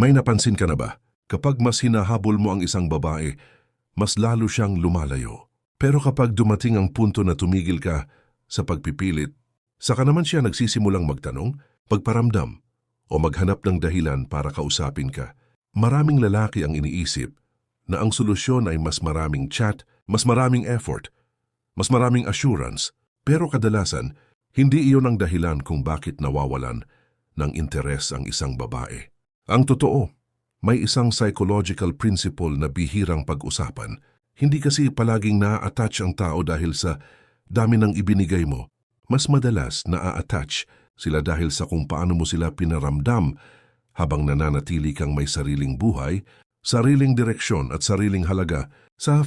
May napansin ka na ba? Kapag mas hinahabol mo ang isang babae, mas lalo siyang lumalayo. Pero kapag dumating ang punto na tumigil ka sa pagpipilit, saka naman siya nagsisimulang magtanong, pagparamdam, o maghanap ng dahilan para kausapin ka. Maraming lalaki ang iniisip na ang solusyon ay mas maraming chat, mas maraming effort, mas maraming assurance, pero kadalasan, hindi iyon ang dahilan kung bakit nawawalan ng interes ang isang babae. Ang totoo, may isang psychological principle na bihirang pag-usapan. Hindi kasi palaging na-attach ang tao dahil sa dami ng ibinigay mo. Mas madalas na-attach sila dahil sa kung paano mo sila pinaramdam habang nananatili kang may sariling buhay, sariling direksyon at sariling halaga. Sa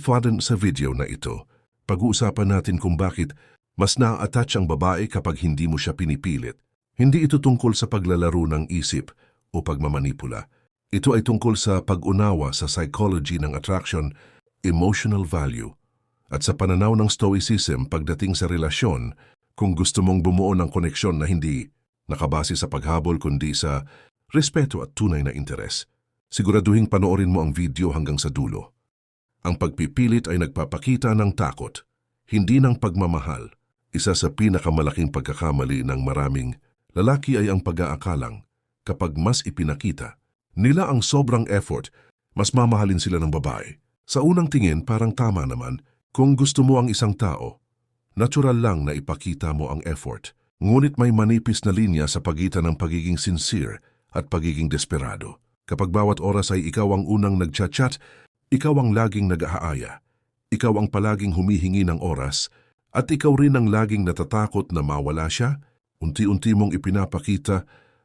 video na ito, pag-uusapan natin kung bakit mas na-attach ang babae kapag hindi mo siya pinipilit. Hindi ito tungkol sa paglalaro ng isip o pagmamanipula. Ito ay tungkol sa pag-unawa sa psychology ng attraction, emotional value, at sa pananaw ng stoicism pagdating sa relasyon kung gusto mong bumuo ng koneksyon na hindi nakabase sa paghabol kundi sa respeto at tunay na interes. Siguraduhing panoorin mo ang video hanggang sa dulo. Ang pagpipilit ay nagpapakita ng takot, hindi ng pagmamahal. Isa sa pinakamalaking pagkakamali ng maraming lalaki ay ang pag-aakalang kapag mas ipinakita nila ang sobrang effort, mas mamahalin sila ng babae. Sa unang tingin parang tama naman kung gusto mo ang isang tao. Natural lang na ipakita mo ang effort, ngunit may manipis na linya sa pagitan ng pagiging sincere at pagiging desperado. Kapag bawat oras ay ikaw ang unang nagchat-chat, ikaw ang laging nag-aaya, ikaw ang palaging humihingi ng oras, at ikaw rin ang laging natatakot na mawala siya, unti-unti mong ipinapakita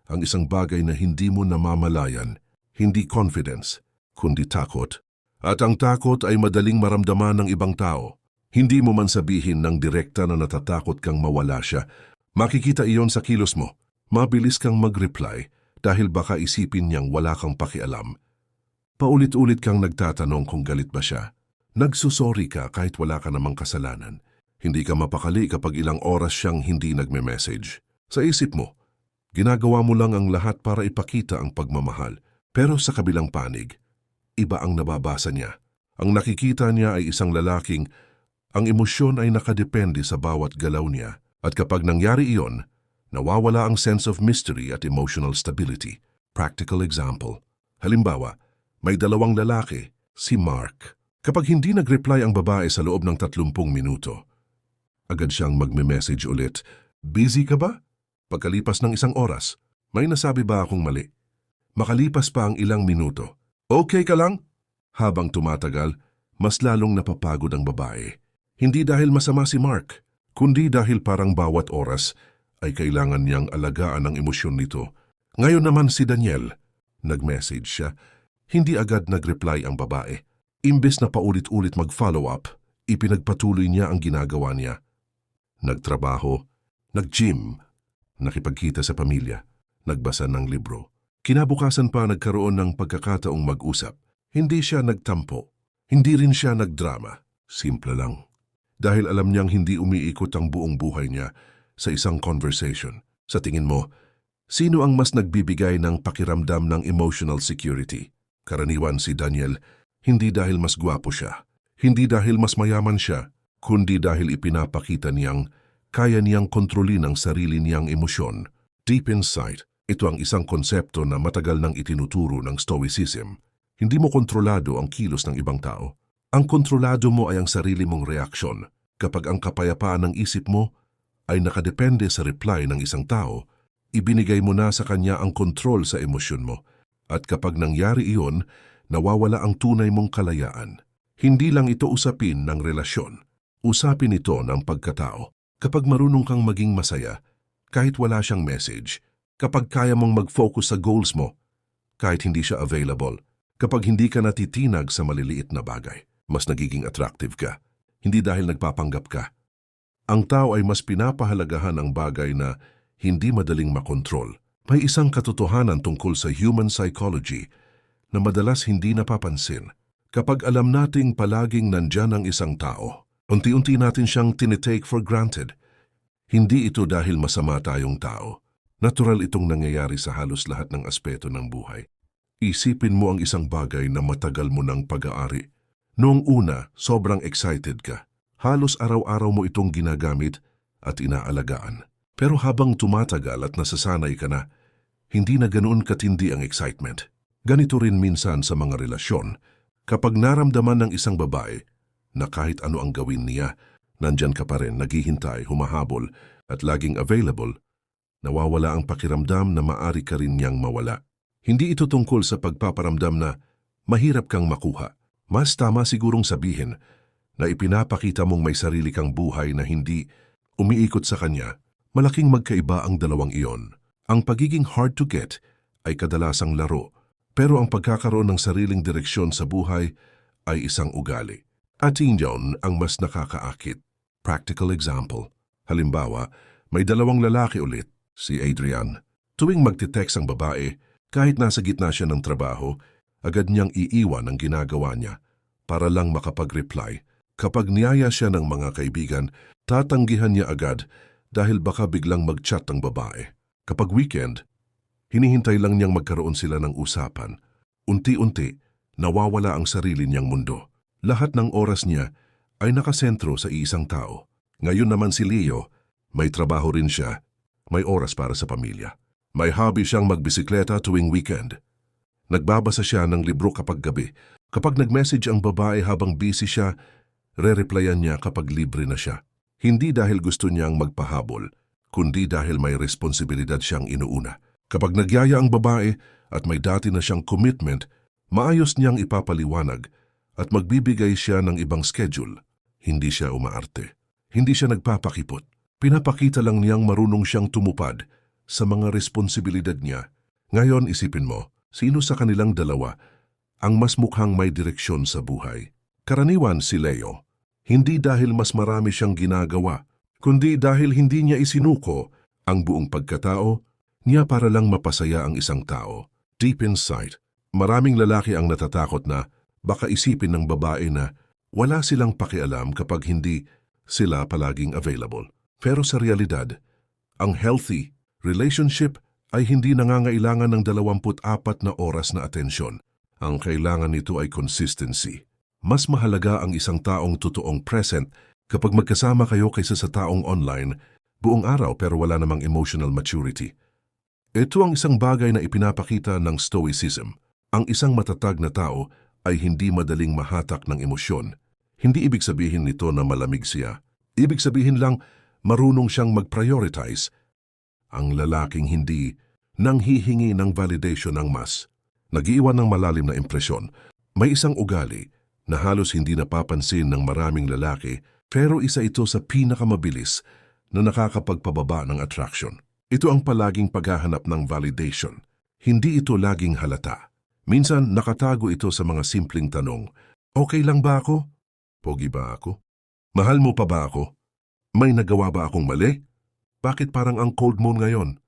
ang isang bagay na hindi mo namamalayan, hindi confidence, kundi takot. At ang takot ay madaling maramdaman ng ibang tao. Hindi mo man sabihin ng direkta na natatakot kang mawala siya. Makikita iyon sa kilos mo. Mabilis kang mag-reply dahil baka isipin niyang wala kang pakialam. Paulit-ulit kang nagtatanong kung galit ba siya. Nagsusorry ka kahit wala ka namang kasalanan. Hindi ka mapakali kapag ilang oras siyang hindi nagme-message. Sa isip mo, ginagawa mo lang ang lahat para ipakita ang pagmamahal. Pero sa kabilang panig, iba ang nababasa niya. Ang nakikita niya ay isang lalaking ang emosyon ay nakadepende sa bawat galaw niya. At kapag nangyari iyon, nawawala ang sense of mystery at emotional stability. Practical example. Halimbawa, may dalawang lalaki, si Mark. Kapag hindi nag-reply ang babae sa loob ng 30 minuto, agad siyang magme-message ulit, "Busy ka ba?" Pagkalipas ng isang oras, "May nasabi ba akong mali?" Makalipas pa ang ilang minuto, "Okay ka lang?" Habang tumatagal, mas lalong napapagod ang babae. Hindi dahil masama si Mark, kundi dahil parang bawat oras ay kailangan niyang alagaan ang emosyon nito. Ngayon naman si Daniel, nag-message siya, hindi agad nag-reply ang babae. Imbes na paulit-ulit mag-follow up, ipinagpatuloy niya ang ginagawa niya. Nagtrabaho, nag-gym, nakipagkita sa pamilya, nagbasa ng libro. Kinabukasan pa nagkaroon ng pagkakataong mag-usap. Hindi siya nagtampo, hindi rin siya nagdrama. Simple lang. Dahil alam niyang hindi umiikot ang buong buhay niya sa isang conversation. Sa tingin mo, sino ang mas nagbibigay ng pakiramdam ng emotional security? Karaniwan si Daniel, hindi dahil mas gwapo siya, hindi dahil mas mayaman siya, kundi dahil ipinapakita niyang kaya niyang kontrolin ang sarili niyang emosyon. Deep inside, ito ang isang konsepto na matagal nang itinuturo ng Stoicism. Hindi mo kontrolado ang kilos ng ibang tao. Ang kontrolado mo ay ang sarili mong reaksyon. Kapag ang kapayapaan ng isip mo ay nakadepende sa reply ng isang tao, ibinigay mo na sa kanya ang kontrol sa emosyon mo. At kapag nangyari iyon, nawawala ang tunay mong kalayaan. Hindi lang ito usapin ng relasyon. Usapin ito ng pagkatao. Kapag marunong kang maging masaya, kahit wala siyang message, kapag kaya mong mag-focus sa goals mo, kahit hindi siya available, kapag hindi ka natitinag sa maliliit na bagay, mas nagiging attractive ka, hindi dahil nagpapanggap ka. Ang tao ay mas pinapahalagahan ang bagay na hindi madaling makontrol. May isang katotohanan tungkol sa human psychology na madalas hindi napapansin. Kapag alam nating palaging nandyan ang isang tao, unti-unti natin siyang tinitake for granted. Hindi ito dahil masama tayong tao. Natural itong nangyayari sa halos lahat ng aspeto ng buhay. Isipin mo ang isang bagay na matagal mo ng pag-aari. Noong una, sobrang excited ka. Halos araw-araw mo itong ginagamit at inaalagaan. Pero habang tumatagal at nasasanay ka na, hindi na ganoon katindi ang excitement. Ganito rin minsan sa mga relasyon. Kapag naramdaman ng isang babae na kahit ano ang gawin niya, nandyan ka pa rin, naghihintay, humahabol at laging available, nawawala ang pakiramdam na maari ka rin niyang mawala. Hindi ito tungkol sa pagpaparamdam na mahirap kang makuha. Mas tama sigurong sabihin na ipinapakita mong may sarili kang buhay na hindi umiikot sa kanya. Malaking magkaiba ang dalawang iyon. Ang pagiging hard to get ay kadalasang laro, pero ang pagkakaroon ng sariling direksyon sa buhay ay isang ugali. At iyon ang mas nakakaakit. Practical example. Halimbawa, may dalawang lalaki ulit, si Adrian. Tuwing magte-text ang babae, kahit nasa gitna siya ng trabaho, agad niyang iiwan ang ginagawa niya para lang makapag-reply. Kapag niyaya siya ng mga kaibigan, tatanggihan niya agad dahil baka biglang mag-chat ang babae. Kapag weekend, hinihintay lang niyang magkaroon sila ng usapan. Unti-unti, nawawala ang sarili niyang mundo. Lahat ng oras niya ay nakasentro sa iisang tao. Ngayon naman si Leo, may trabaho rin siya, may oras para sa pamilya. May hobby siyang magbisikleta tuwing weekend. Nagbabasa siya ng libro kapag gabi. Kapag nag-message ang babae habang busy siya, re-replyan niya kapag libre na siya. Hindi dahil gusto niyang magpahabol, kundi dahil may responsibilidad siyang inuuna. Kapag nagyaya ang babae at may dati na siyang commitment, maayos niyang ipapaliwanag at magbibigay siya ng ibang schedule. Hindi siya umaarte. Hindi siya nagpapakipot. Pinapakita lang niyang marunong siyang tumupad sa mga responsibilidad niya. Ngayon isipin mo, sino sa kanilang dalawa ang mas mukhang may direksyon sa buhay? Karaniwan si Leo. Hindi dahil mas marami siyang ginagawa, kundi dahil hindi niya isinuko ang buong pagkatao niya para lang mapasaya ang isang tao. Deep inside, maraming lalaki ang natatakot na baka isipin ng babae na wala silang pakialam kapag hindi sila palaging available. Pero sa realidad, ang healthy relationship ay hindi nangangailangan ng 24 na oras na atensyon. Ang kailangan nito ay consistency. Mas mahalaga ang isang taong totoong present kapag magkasama kayo kaysa sa taong online buong araw pero wala namang emotional maturity. Ito ang isang bagay na ipinapakita ng Stoicism. Ang isang matatag na tao ay hindi madaling mahatak ng emosyon. Hindi ibig sabihin nito na malamig siya. Ibig sabihin lang marunong siyang mag-prioritize. Ang lalaking hindi nanghihingi ng validation ng mas, nag-iwan ng malalim na impresyon. May isang ugali na halos hindi napapansin ng maraming lalaki, pero isa ito sa pinakamabilis na nakakapagpababa ng attraction. Ito ang palaging paghahanap ng validation. Hindi ito laging halata. Minsan nakatago ito sa mga simpleng tanong. Okay lang ba ako? Pogi ba ako? Mahal mo pa ba ako? May nagawa ba akong mali? Bakit parang ang cold moon ngayon?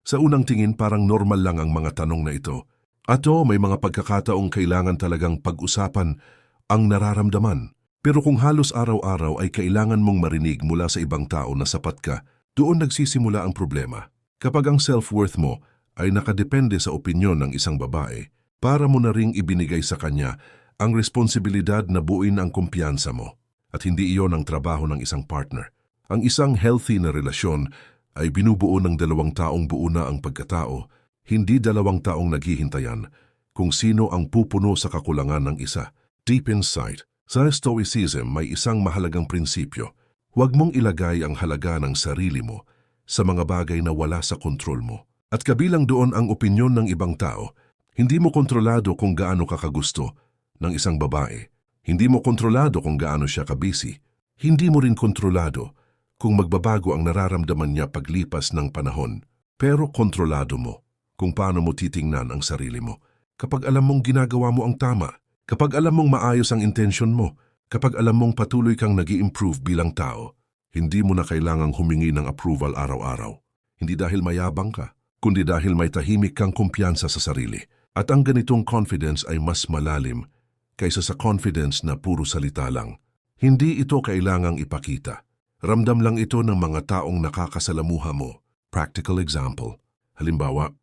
Sa unang tingin parang normal lang ang mga tanong na ito. Ato may mga pagkakataong kailangan talagang pag-usapan ang nararamdaman. Pero kung halos araw-araw ay kailangan mong marinig mula sa ibang tao na sapat ka, doon nagsisimula ang problema. Kapag ang self-worth mo ay nakadepende sa opinyon ng isang babae, para mo na ring ibinigay sa kanya ang responsibilidad na buuin ang kumpiyansa mo. At hindi iyon ang trabaho ng isang partner. Ang isang healthy na relasyon ay binubuo ng 2 taong buo na ang pagkatao, hindi 2 taong naghihintayan kung sino ang pupuno sa kakulangan ng isa. Deep inside, sa Stoicism may isang mahalagang prinsipyo. Huwag mong ilagay ang halaga ng sarili mo sa mga bagay na wala sa kontrol mo. At kabilang doon ang opinyon ng ibang tao. Hindi mo kontrolado kung gaano ka kagusto ng isang babae. Hindi mo kontrolado kung gaano siya kabisi. Hindi mo rin kontrolado kung magbabago ang nararamdaman niya paglipas ng panahon. Pero kontrolado mo kung paano mo titingnan ang sarili mo. Kapag alam mong ginagawa mo ang tama, kapag alam mong maayos ang intensyon mo, kapag alam mong patuloy kang nag-i-improve bilang tao, hindi mo na kailangang humingi ng approval araw-araw. Hindi dahil mayabang ka, kundi dahil may tahimik kang kumpiyansa sa sarili. At ang ganitong confidence ay mas malalim kaysa sa confidence na puro salita lang. Hindi ito kailangang ipakita. Ramdam lang ito ng mga taong nakakasalamuha mo. Practical example. Halimbawa,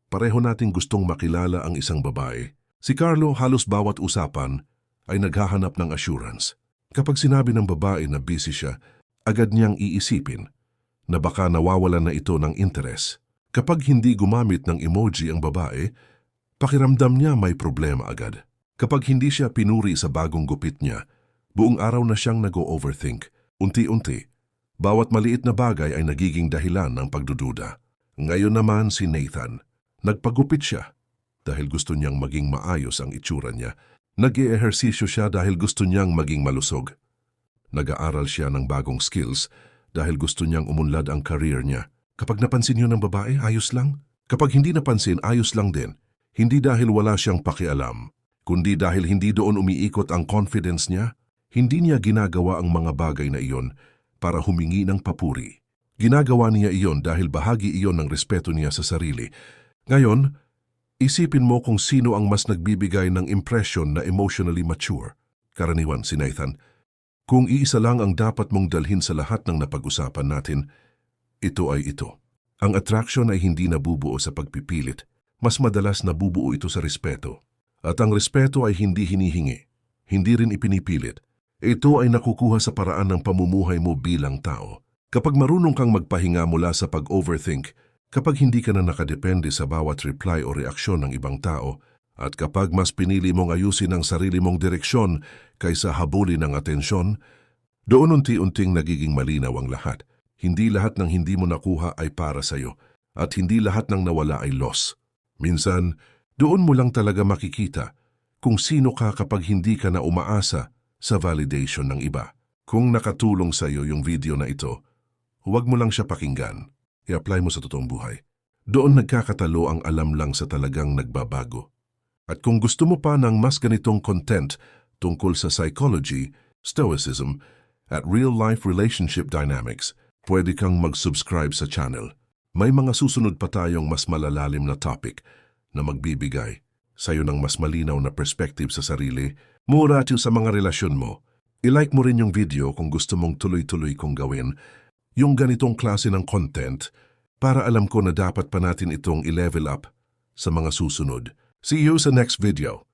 Pareho nating gustong makilala ang isang babae. Si Carlo halos bawat usapan ay naghahanap ng assurance. Kapag sinabi ng babae na busy siya, agad niyang iisipin na baka nawawalan na ito ng interes. Kapag hindi gumamit ng emoji ang babae, pakiramdam niya may problema agad. Kapag hindi siya pinuri sa bagong gupit niya, buong araw na siyang nag-o-overthink. Unti-unti, bawat maliit na bagay ay nagiging dahilan ng pagdududa. Ngayon naman si Nathan, nagpagupit siya dahil gusto niyang maging maayos ang itsura niya. Nag-i-ehersisyo siya dahil gusto niyang maging malusog. Nag-aaral siya ng bagong skills dahil gusto niyang umunlad ang career niya. Kapag napansin niyo ng babae, ayos lang. Kapag hindi napansin, ayos lang din. Hindi dahil wala siyang pakialam, kundi dahil hindi doon umiikot ang confidence niya. Hindi niya ginagawa ang mga bagay na iyon para humingi ng papuri. Ginagawa niya iyon dahil bahagi iyon ng respeto niya sa sarili. Ngayon, isipin mo kung sino ang mas nagbibigay ng impression na emotionally mature. Karaniwan si Nathan. Kung iisa lang ang dapat mong dalhin sa lahat ng napag-usapan natin, ito ay ito. Ang attraction ay hindi nabubuo sa pagpipilit. Mas madalas nabubuo ito sa respeto. At ang respeto ay hindi hinihingi, hindi rin ipinipilit. Ito ay nakukuha sa paraan ng pamumuhay mo bilang tao. Kapag marunong kang magpahinga mula sa pag-overthink, kapag hindi ka na nakadepende sa bawat reply o reaksyon ng ibang tao, at kapag mas pinili mong ayusin ang sarili mong direksyon kaysa habulin ang atensyon, doon unti-unting nagiging malinaw ang lahat. Hindi lahat ng hindi mo nakuha ay para sa'yo, at hindi lahat ng nawala ay loss. Minsan, doon mo lang talaga makikita kung sino ka kapag hindi ka na umaasa sa validation ng iba. Kung nakatulong sa'yo yung video na ito, huwag mo lang siya pakinggan. I-apply mo sa totoong buhay. Doon nagkakatalo ang alam lang sa talagang nagbabago. At kung gusto mo pa ng mas ganitong content tungkol sa psychology, stoicism, at real-life relationship dynamics, pwede kang mag-subscribe sa channel. May mga susunod pa tayong mas malalalim na topic na magbibigay sa'yo ng mas malinaw na perspective sa sarili, mura at sa mga relasyon mo. I-like mo rin yung video kung gusto mong tuloy-tuloy kong gawin yung ganitong klase ng content para alam ko na dapat pa natin itong i-level up sa mga susunod. See you sa next video.